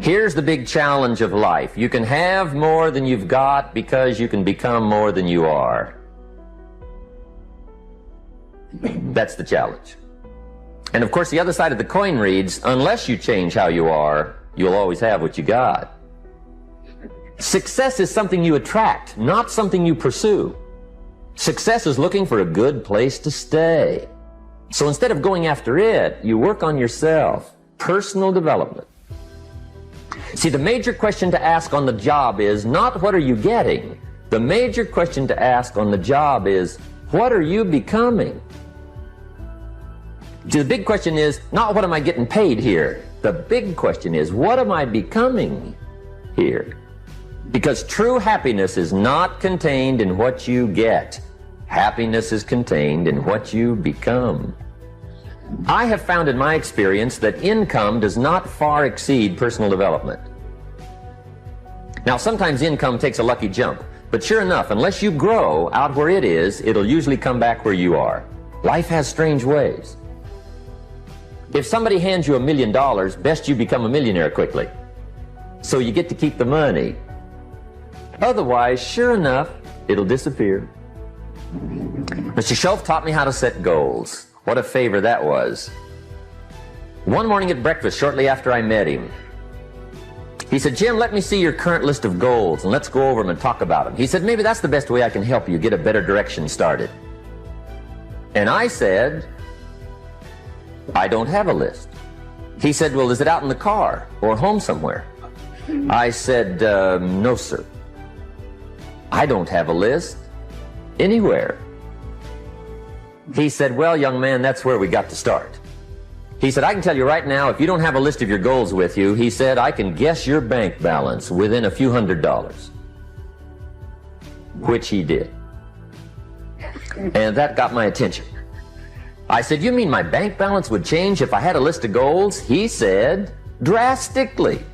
Here's the big challenge of life. You can have more than you've got because you can become more than you are. That's the challenge. And of course, the other side of the coin reads, unless you change how you are, you'll always have what you got. Success is something you attract, not something you pursue. Success is looking for a good place to stay. So instead of going after it, you work on yourself. Personal development. See, the major question to ask on the job is not what are you getting? The major question to ask on the job is what are you becoming? See, the big question is not what am I getting paid here? The big question is what am I becoming here? Because true happiness is not contained in what you get. Happiness is contained in what you become. I have found in my experience that income does not far exceed personal development. Now, sometimes income takes a lucky jump, but sure enough, unless you grow out where it is, it'll usually come back where you are. Life has strange ways. If somebody hands you $1 million, best you become a millionaire quickly, so you get to keep the money. Otherwise, sure enough, it'll disappear. Mr. Schultz taught me how to set goals. What a favor that was. One morning at breakfast, shortly after I met him, he said, Jim, let me see your current list of goals and let's go over them and talk about them. He said, maybe that's the best way I can help you get a better direction started. And I said, I don't have a list. He said, well, is it out in the car or home somewhere? I said, no, sir. I don't have a list anywhere. He said, well, young man, that's where we got to start. He said, I can tell you right now, if you don't have a list of your goals with you, he said, I can guess your bank balance within a few $100s. Which he did. And that got my attention. I said, you mean my bank balance would change if I had a list of goals? He said, drastically.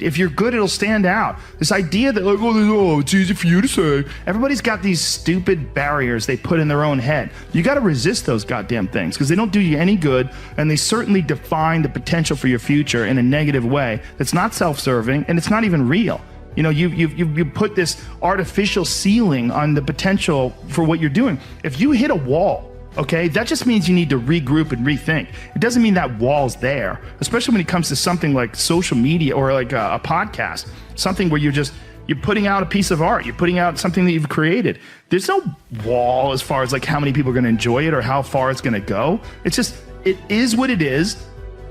If you're good, it'll stand out. This idea that, like, oh, it's easy for you to say. Everybody's got these stupid barriers they put in their own head. You got to resist those goddamn things because they don't do you any good, and they certainly define the potential for your future in a negative way that's not self-serving, and it's not even real. You know, you put this artificial ceiling on the potential for what you're doing. If you hit a wall, okay, that just means you need to regroup and rethink. It doesn't mean that wall's there, especially when it comes to something like social media or like a podcast, something where you're putting out a piece of art, you're putting out something that you've created. There's no wall as far as like how many people are going to enjoy it or how far it's going to go. It's just, it is what it is.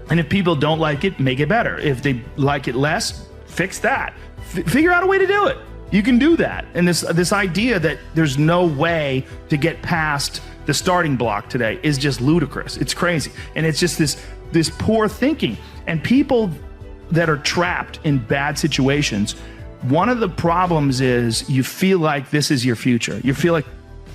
And if people don't like it, make it better. If they like it less, fix that. Figure out a way to do it. You can do that. And this idea that there's no way to get past the starting block today is just ludicrous. It's crazy. And it's just this poor thinking. And people that are trapped in bad situations, one of the problems is you feel like this is your future. You feel like,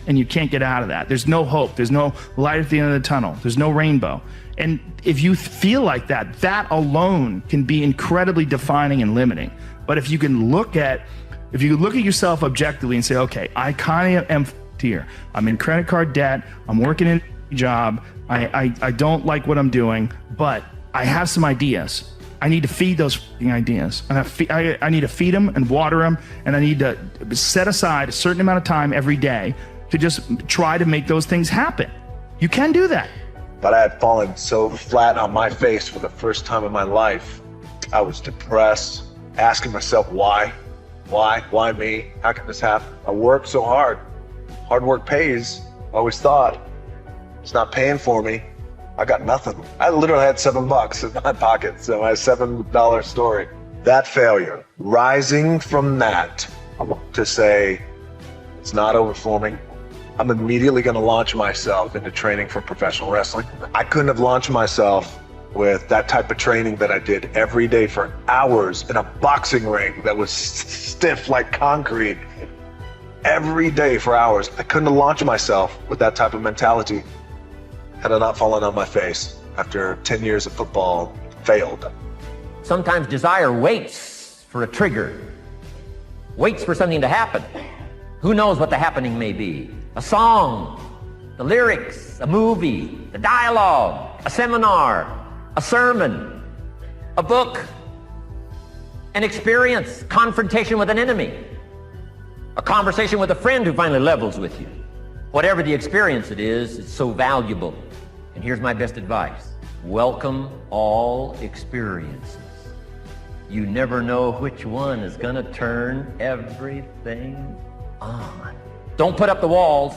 and you can't get out of that. There's no hope. There's no light at the end of the tunnel. There's no rainbow. And if you feel like that, that alone can be incredibly defining and limiting. But if you look at yourself objectively and say, okay, I kind of am here. I'm in credit card debt. I'm working in a job. I don't like what I'm doing, but I have some ideas. I need to feed those ideas. And I need to feed them and water them. And I need to set aside a certain amount of time every day to just try to make those things happen. You can do that. But I had fallen so flat on my face for the first time in my life. I was depressed, asking myself, why? Why me? How can this happen? I worked so hard. Hard work pays, I always thought. It's not paying for me. I got nothing. I literally had $7 in my pocket, so my $7 story. That failure, rising from that to say, it's not over for me. I'm immediately gonna launch myself into training for professional wrestling. I couldn't have launched myself with that type of training that I did every day for hours in a boxing ring that was stiff like concrete. Every day for hours. I couldn't have launched myself with that type of mentality had I not fallen on my face after 10 years of football failed. Sometimes desire waits for a trigger, waits for something to happen. Who knows what the happening may be? A song, the lyrics, a movie, the dialogue, a seminar, a sermon, a book, an experience, confrontation with an enemy, a conversation with a friend who finally levels with you. Whatever the experience it is, it's so valuable. And here's my best advice. Welcome all experiences. You never know which one is going to turn everything on. Don't put up the walls.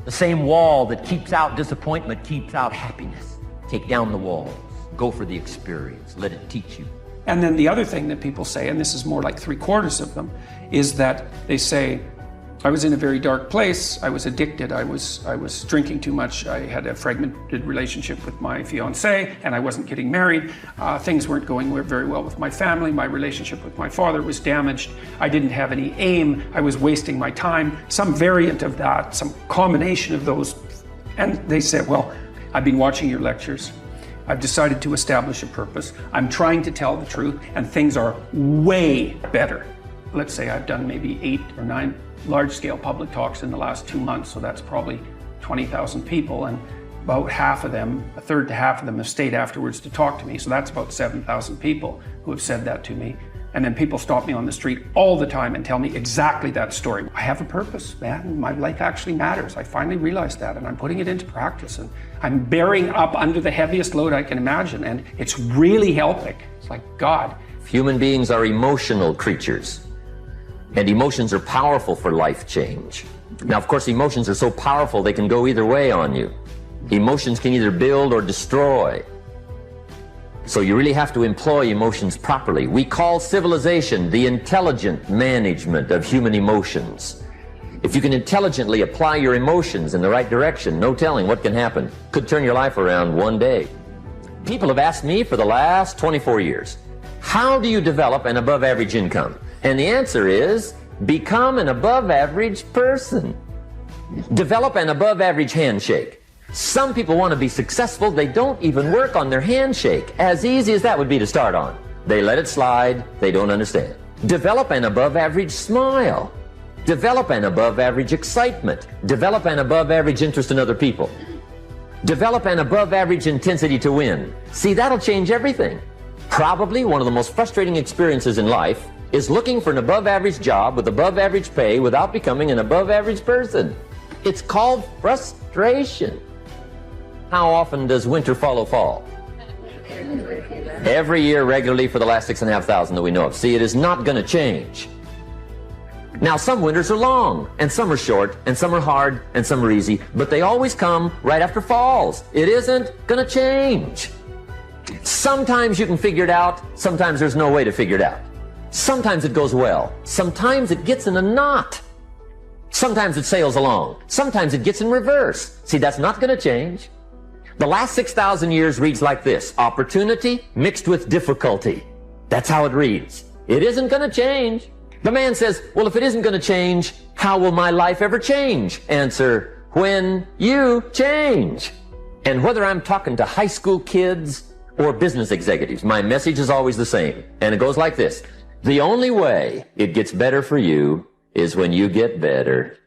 The same wall that keeps out disappointment keeps out happiness. Take down the walls. Go for the experience. Let it teach you. And then the other thing that people say, and this is more like 3/4 of them, is that they say, I was in a very dark place, I was addicted, I was drinking too much, I had a fragmented relationship with my fiancée, and I wasn't getting married. Things weren't going very well with my family, my relationship with my father was damaged, I didn't have any aim, I was wasting my time, some variant of that, some combination of those. And they said, well, I've been watching your lectures, I've decided to establish a purpose, I'm trying to tell the truth, and things are way better. Let's say I've done maybe 8 or 9 large-scale public talks in the last 2 months, so that's probably 20,000 people, and about half of them, a third to half of them, have stayed afterwards to talk to me, so that's about 7,000 people who have said that to me. And then people stop me on the street all the time and tell me exactly that story. I have a purpose, man. My life actually matters. I finally realized that, and I'm putting it into practice, and I'm bearing up under the heaviest load I can imagine, and it's really helping. It's like, God. Human beings are emotional creatures. And emotions are powerful for life change. Now, of course, emotions are so powerful they can go either way on you. Emotions can either build or destroy. So you really have to employ emotions properly. We call civilization the intelligent management of human emotions. If you can intelligently apply your emotions in the right direction, no telling what can happen. Could turn your life around one day. People have asked me for the last 24 years, how do you develop an above average income? And the answer is, become an above average person. Develop an above average handshake. Some people want to be successful, they don't even work on their handshake. As easy as that would be to start on. They let it slide, they don't understand. Develop an above average smile. Develop an above average excitement. Develop an above average interest in other people. Develop an above average intensity to win. See, that'll change everything. Probably one of the most frustrating experiences in life is looking for an above average job with above average pay without becoming an above average person. It's called frustration. How often does winter follow fall? Every year regularly for the last 6,500 that we know of. See, it is not going to change. Now, some winters are long, and some are short, and some are hard, and some are easy, but they always come right after falls. It isn't going to change. Sometimes you can figure it out, sometimes there's no way to figure it out. Sometimes it goes well. Sometimes it gets in a knot. Sometimes it sails along. Sometimes it gets in reverse. See, that's not going to change. The last 6,000 years reads like this: opportunity mixed with difficulty. That's how it reads. It isn't going to change. The man says, well, if it isn't going to change, how will my life ever change? Answer, when you change. And whether I'm talking to high school kids or business executives, my message is always the same. And it goes like this: the only way it gets better for you is when you get better.